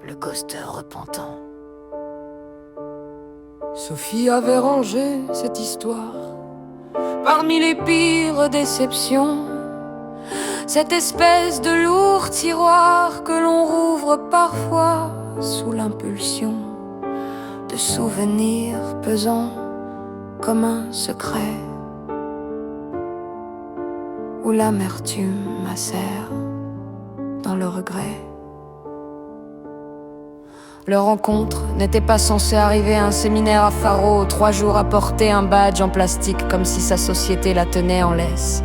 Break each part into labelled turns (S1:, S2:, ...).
S1: le coaster repentant.
S2: Sophie avait rangé cette histoire parmi les pires déceptions, cette espèce de lourd tiroir que l'on rouvre parfois sous l'impulsion de souvenirs pesants comme un secret, où l'amertume macère dans le regret. Leur rencontre n'était pas censée arriver à un séminaire à Faro, 3 jours à porter un badge en plastique comme si sa société la tenait en laisse.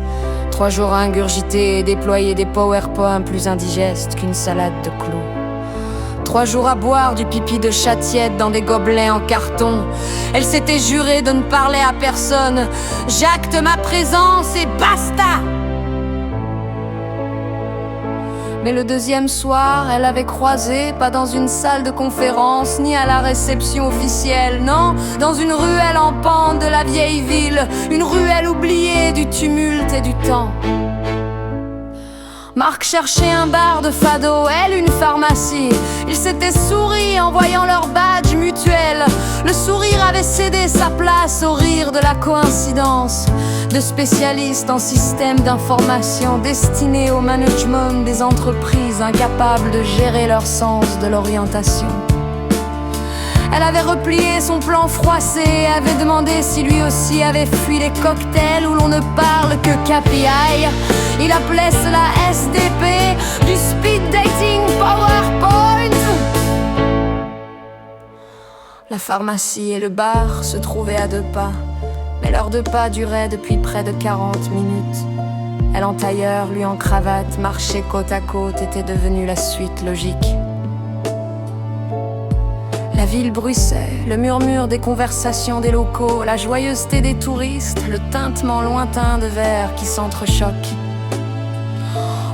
S2: 3 jours à ingurgiter et déployer des PowerPoints plus indigestes qu'une salade de clous. 3 jours à boire du pipi de chat tiède dans des gobelets en carton. Elle s'était jurée de ne parler à personne. J'acte ma présence et basta! Mais le deuxième soir, elle avait croisé, pas dans une salle de conférence, ni à la réception officielle, non, dans une ruelle en pente de la vieille ville, une ruelle oubliée du tumulte et du temps. Marc cherchait un bar de fado, elle une pharmacie. Ils s'étaient souris en voyant leur badge mutuel. Le sourire avait cédé sa place au rire de la coïncidence de spécialistes en système d'information destinés au management des entreprises incapables de gérer leur sens de l'orientation. Elle avait replié son plan froissé et avait demandé si lui aussi avait fui les cocktails où l'on ne parle que KPI. Il appelait cela SDP, du speed dating PowerPoint. La pharmacie et le bar se trouvaient à 2 pas, mais leurs 2 pas duraient depuis près de 40 minutes. Elle en tailleur, lui en cravate, marcher côte à côte était devenu la suite logique. La ville bruissait, le murmure des conversations des locaux, la joyeuseté des touristes, le tintement lointain de verres qui s'entrechoquent.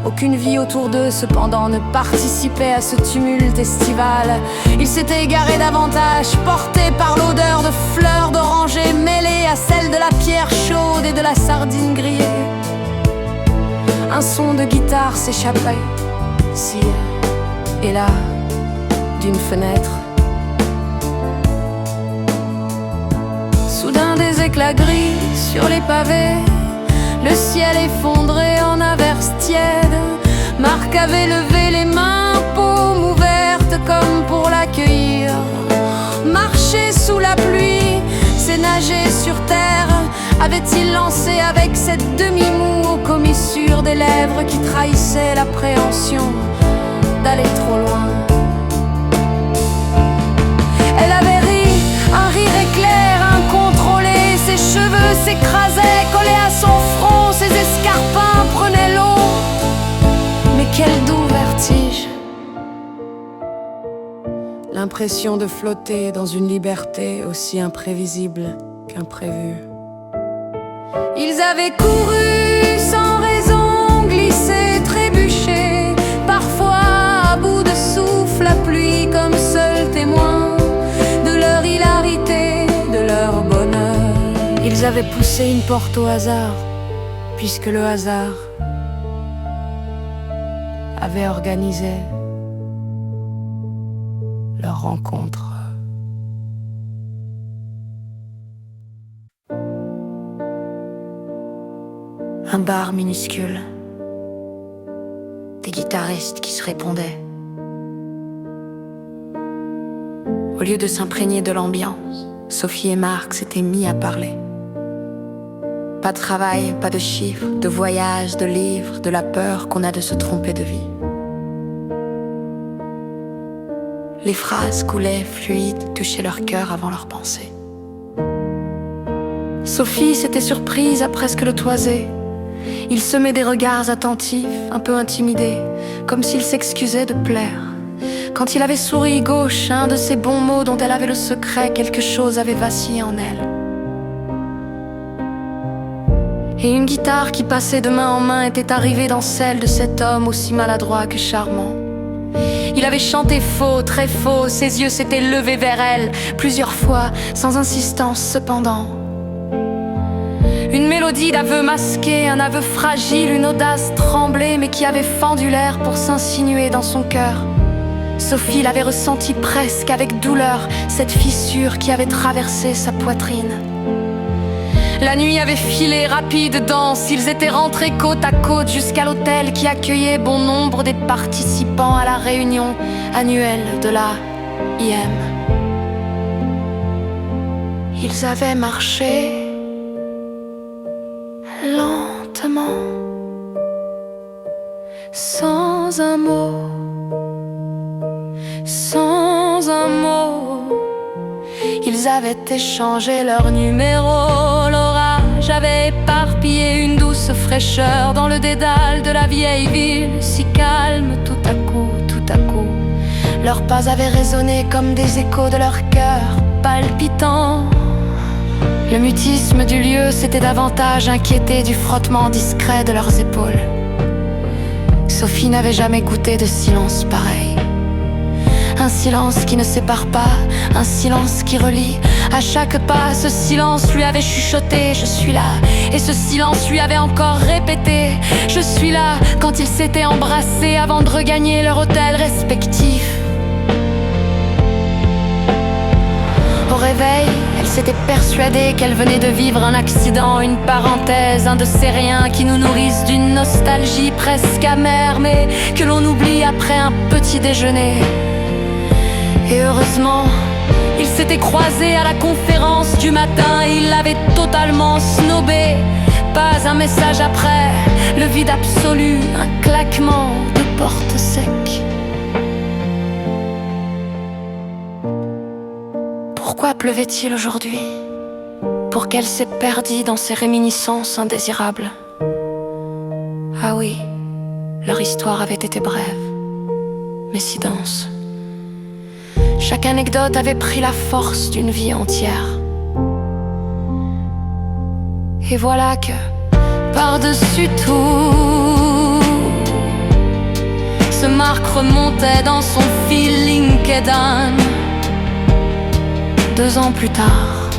S2: Aucune vie autour d'eux, cependant, ne participait à ce tumulte estival. Ils s'étaient égarés davantage, portés par l'odeur de fleurs d'oranger mêlée à celle de la pierre chaude et de la sardine grillée. Un son de guitare s'échappait, ci et là, d'une fenêtre. Soudain des éclats gris sur les pavés, le ciel effondré en averse tiède. Marc avait levé les mains, paumes ouvertes comme pour l'accueillir. Marcher sous la pluie, c'est nager sur terre. Avait-il lancé avec cette demi-moue aux commissures des lèvres qui trahissait l'appréhension d'aller trop loin? Elle avait ri, un rire éclair, incontrôlé. Ses cheveux s'écrasaient, collés à son front. Ses escarpins prenaient l'eau. Mais quel doux vertige! L'impression de flotter dans une liberté aussi imprévisible qu'imprévue. Ils avaient couru sans raison, glissé, trébuché, parfois à bout de souffle, la pluie comme seul témoin de leur hilarité, de leur bonheur. Ils avaient poussé une porte au hasard, puisque le hasard avait organisé leur rencontre. Un bar minuscule, des guitaristes qui se répondaient. Au lieu de s'imprégner de l'ambiance, Sophie et Marc s'étaient mis à parler. Pas de travail, pas de chiffres, de voyages, de livres, de la peur qu'on a de se tromper de vie. Les phrases coulaient fluides, touchaient leur cœur avant leur pensée. Sophie s'était surprise à presque le toiser. Il semait des regards attentifs, un peu intimidés, comme s'il s'excusait de plaire. Quand il avait souri gauche, un de ces bons mots dont elle avait le secret, quelque chose avait vacillé en elle. Et une guitare qui passait de main en main était arrivée dans celle de cet homme aussi maladroit que charmant. Il avait chanté faux, très faux, ses yeux s'étaient levés vers elle, plusieurs fois, sans insistance cependant. Une mélodie d'aveux masqués, un aveu fragile, une audace tremblée, mais qui avait fendu l'air pour s'insinuer dans son cœur. Sophie l'avait ressenti presque avec douleur, cette fissure qui avait traversé sa poitrine. La nuit avait filé rapide, dense. Ils étaient rentrés côte à côte jusqu'à l'hôtel qui accueillait bon nombre des participants à la réunion annuelle de la IM. Ils avaient marché lentement, sans un mot, sans un mot. Ils avaient échangé leurs numéros. L'orage avait éparpillé une douce fraîcheur dans le dédale de la vieille ville, si calme tout à coup, tout à coup. Leurs pas avaient résonné comme des échos de leur cœur palpitant. Le mutisme du lieu s'était davantage inquiété du frottement discret de leurs épaules. Sophie n'avait jamais goûté de silence pareil. Un silence qui ne sépare pas, un silence qui relie. À chaque pas, ce silence lui avait chuchoté « Je suis là ». Et ce silence lui avait encore répété « Je suis là » quand ils s'étaient embrassés avant de regagner leur hôtel respectif. Au réveil, elle s'était persuadée qu'elle venait de vivre un accident, une parenthèse, un de ces riens qui nous nourrissent d'une nostalgie presque amère, mais que l'on oublie après un petit déjeuner. Et heureusement, ils s'étaient croisés à la conférence du matin et ils l'avaient totalement snobé. Pas un message après, le vide absolu, un claquement de porte sec. Pourquoi pleuvait-il aujourd'hui? Pour qu'elle s'est perdue dans ces réminiscences indésirables. Ah oui, leur histoire avait été brève, mais si dense. Chaque anecdote avait pris la force d'une vie entière. Et voilà que, par-dessus tout, ce Marc remontait dans son fil LinkedIn. 2 ans plus tard,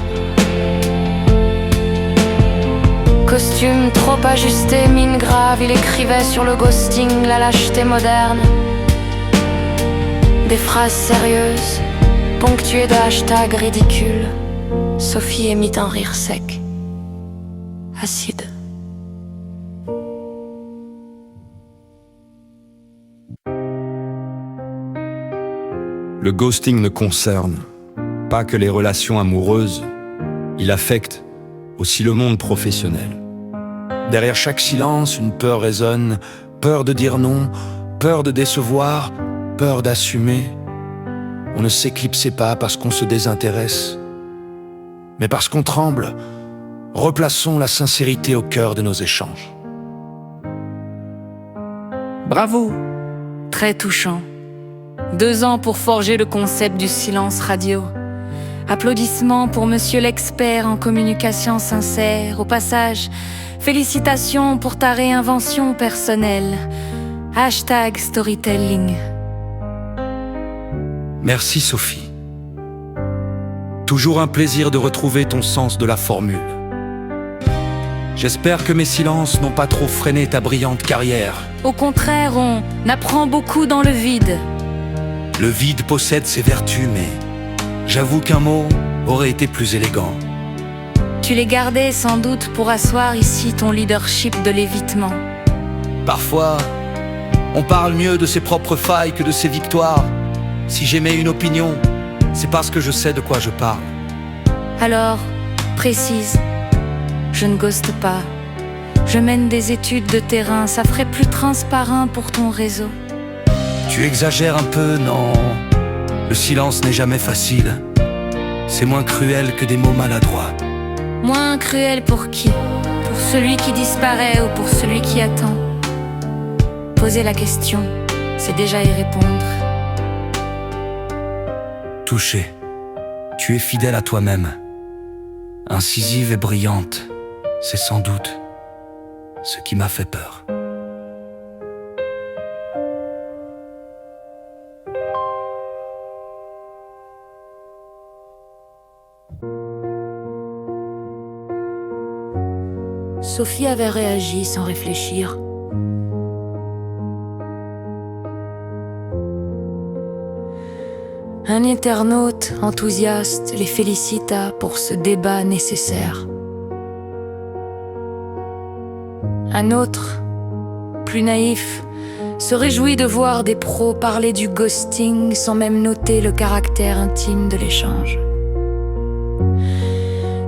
S2: costume trop ajusté, mine grave, il écrivait sur le ghosting, la lâcheté moderne. Des phrases sérieuses, ponctuées de hashtags ridicules. Sophie émit un rire sec, acide.
S1: Le ghosting ne concerne pas que les relations amoureuses, il affecte aussi le monde professionnel. Derrière chaque silence, une peur résonne, peur de dire non, peur de décevoir, peur d'assumer. On ne s'éclipsait pas parce qu'on se désintéresse, mais parce qu'on tremble. Replaçons la sincérité au cœur de nos échanges.
S3: Bravo, très touchant. 2 ans pour forger le concept du silence radio. Applaudissements pour monsieur l'expert en communication sincère. Au passage, félicitations pour ta réinvention personnelle. Hashtag storytelling.
S1: Merci Sophie. Toujours un plaisir de retrouver ton sens de la formule. J'espère que mes silences n'ont pas trop freiné ta brillante carrière.
S3: Au contraire, on apprend beaucoup dans le vide.
S1: Le vide possède ses vertus, mais j'avoue qu'un mot aurait été plus élégant.
S3: Tu les gardais sans doute pour asseoir ici ton leadership de l'évitement.
S1: Parfois, on parle mieux de ses propres failles que de ses victoires. Si j'émets une opinion, c'est parce que je sais de quoi je parle.
S3: Alors, précise, je ne ghoste pas. Je mène des études de terrain, ça ferait plus transparent pour ton réseau.
S1: Tu exagères un peu, non? Le silence n'est jamais facile. C'est moins cruel que des mots maladroits.
S3: Moins cruel pour qui? Pour celui qui disparaît ou pour celui qui attend? Poser la question, c'est déjà y répondre.
S1: Touché, tu es fidèle à toi-même. Incisive et brillante, c'est sans doute ce qui m'a fait peur.
S3: Sophie avait réagi sans réfléchir.
S2: Un internaute enthousiaste les félicita pour ce débat nécessaire. Un autre, plus naïf, se réjouit de voir des pros parler du ghosting sans même noter le caractère intime de l'échange.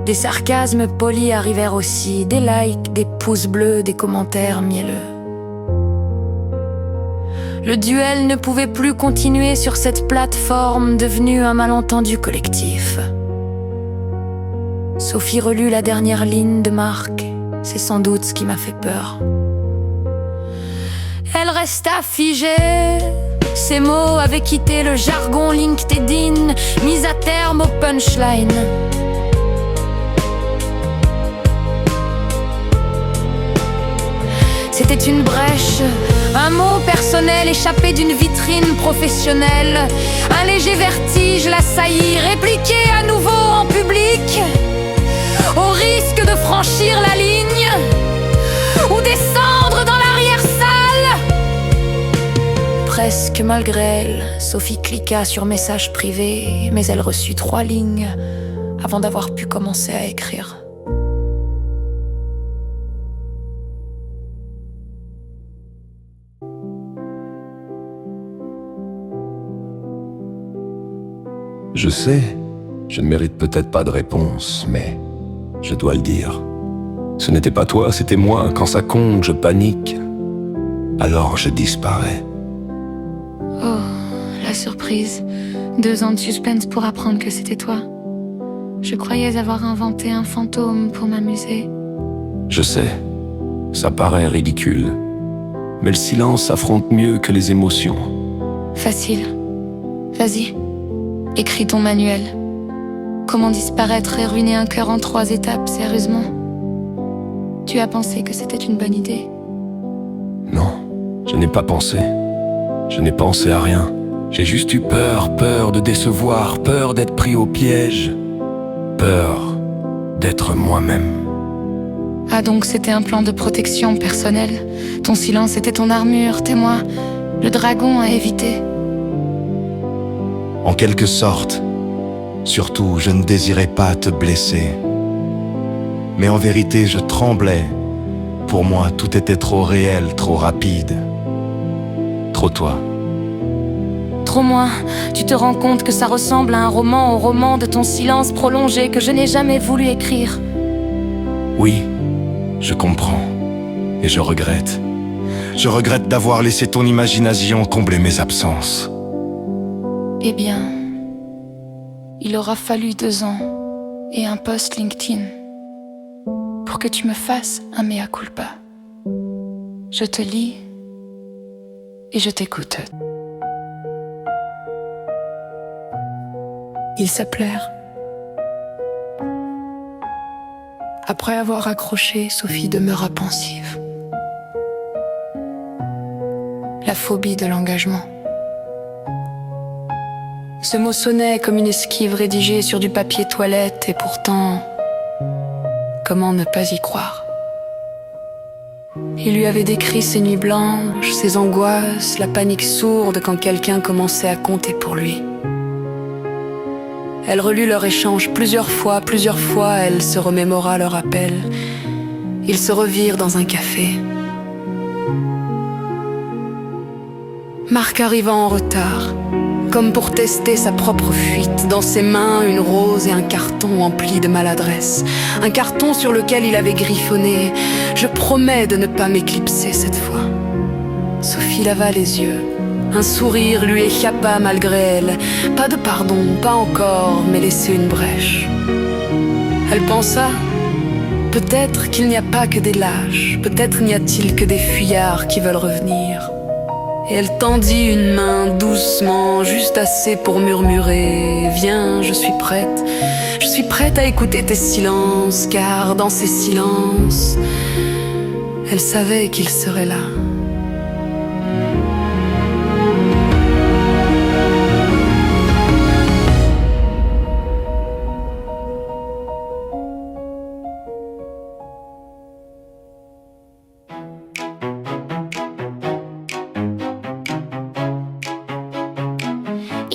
S2: Des sarcasmes polis arrivèrent aussi, des likes, des pouces bleus, des commentaires mielleux. Le duel ne pouvait plus continuer sur cette plateforme devenue un malentendu collectif. Sophie relut la dernière ligne de Marc. C'est sans doute ce qui m'a fait peur. Elle resta figée. Ces mots avaient quitté le jargon LinkedIn, mis à terme au punchline. C'était une brèche, un mot personnel échappé d'une vitrine professionnelle. Un léger vertige l'assaillit, répliqué à nouveau en public, au risque de franchir la ligne ou descendre dans l'arrière-salle. Presque malgré elle, Sophie cliqua sur message privé, mais elle reçut 3 lignes avant d'avoir pu commencer à écrire.
S4: Je sais, je ne mérite peut-être pas de réponse, mais je dois le dire. Ce n'était pas toi, c'était moi. Quand ça compte, je panique. Alors je disparais.
S3: Oh, la surprise. 2 ans de suspense pour apprendre que c'était toi. Je croyais avoir inventé un fantôme pour m'amuser.
S4: Je sais, ça paraît ridicule. Mais le silence affronte mieux que les émotions.
S3: Facile. Vas-y. Écris ton manuel. Comment disparaître et ruiner un cœur en 3 étapes, sérieusement? Tu as pensé que c'était une bonne idée?
S4: Non, je n'ai pas pensé. Je n'ai pensé à rien. J'ai juste eu peur, peur de décevoir, peur d'être pris au piège, peur d'être moi-même.
S3: Ah donc c'était un plan de protection personnelle. Ton silence était ton armure, témoin. Le dragon à éviter.
S1: En quelque sorte. Surtout, je ne désirais pas te blesser. Mais en vérité, je tremblais. Pour moi, tout était trop réel, trop rapide. Trop toi.
S3: Trop moins, tu te rends compte que ça ressemble à un roman au roman de ton silence prolongé que je n'ai jamais voulu écrire.
S1: Oui, je comprends. Et je regrette. Je regrette d'avoir laissé ton imagination combler mes absences.
S3: Eh bien, il aura fallu 2 ans et un post LinkedIn pour que tu me fasses un mea culpa. Je te lis et je t'écoute. Ils s'appelèrent. Après avoir raccroché, Sophie demeura pensive. La phobie de l'engagement. Ce mot sonnait comme une esquive rédigée sur du papier toilette, et pourtant, comment ne pas y croire? Il lui avait décrit ses nuits blanches, ses angoisses, la panique sourde quand quelqu'un commençait à compter pour lui. Elle relut leur échange plusieurs fois, elle se remémora leur appel. Ils se revirent dans un café. Marc arriva en retard, comme pour tester sa propre fuite. Dans ses mains, une rose et un carton empli de maladresse. Un carton sur lequel il avait griffonné « Je promets de ne pas m'éclipser cette fois ». Sophie lava les yeux. Un sourire lui échappa malgré elle. Pas de pardon, pas encore, mais laisser une brèche. Elle pensa, peut-être qu'il n'y a pas que des lâches, peut-être n'y a-t-il que des fuyards qui veulent revenir. Et elle tendit une main doucement, juste assez pour murmurer « Viens, je suis prête à écouter tes silences, car dans ces silences, elle savait qu'il serait là. »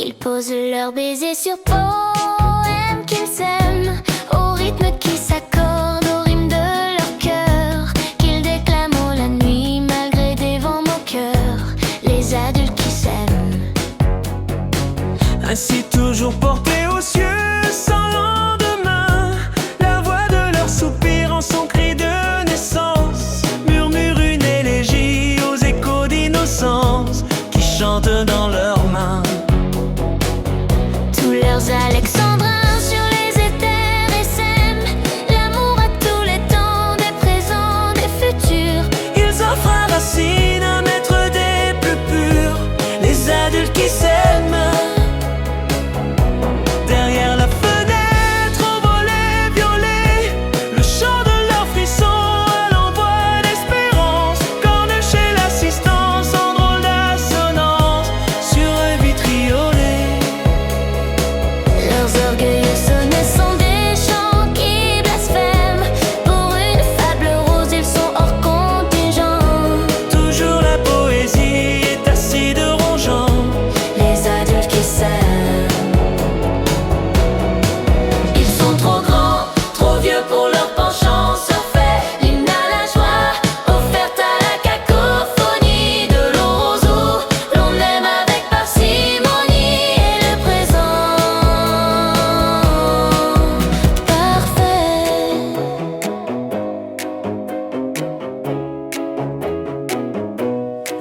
S5: Ils posent leurs baisers sur poèmes qu'ils s'aiment, au rythme qui s'accorde aux rimes de leur cœur, qu'ils déclament la nuit malgré des vents moqueurs. Les adultes qui s'aiment,
S6: ainsi toujours portés aux cieux sans lendemain, la voix de leur soupir en son cri de naissance murmure une élégie aux échos d'innocence qui chantent dans leurs mains.
S5: tous leurs alexandrins sur les éthers essaiment l'amour à tous les temps, des présents, des futurs.
S6: Ils offrent à Racine un maître des plus purs, les adultes qui s'aiment. Derrière la fenêtre au volet violet, le chant de leurs frissons à l'envoi d'espérance corne chez l'assistance en drôle d'assonance sur un vitriolet.
S5: Leurs orgueilleux sonnets sont des chants qui blasphèment, pour une fable rose ils sont hors contingent.
S6: Toujours la poésie est acide rongeant.
S5: Les adultes qui s'aiment, ils sont trop grands, trop vieux pour leur penchant surfait. L'hymne à la joie, offerte à la cacophonie de l'eau roseau, l'on aime avec parcimonie. Et le présent parfait,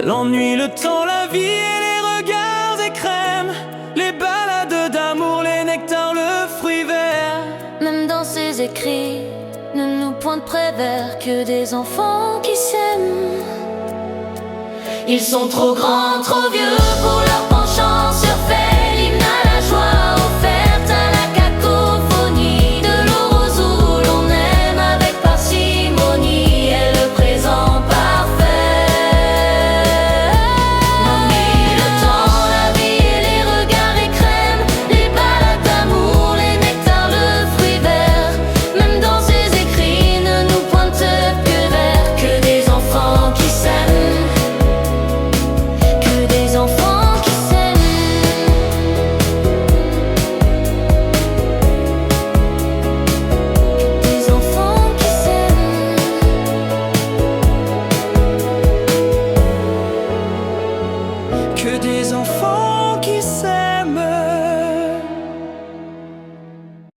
S6: L'ennui, le temps, la vie et les regards écrèment, les balades d'amour, les nectars, le fruit vert.
S5: même dans ses écrits, ne nous pointe Prévert que des enfants qui s'aiment. Ils sont trop grands, trop vieux pour leur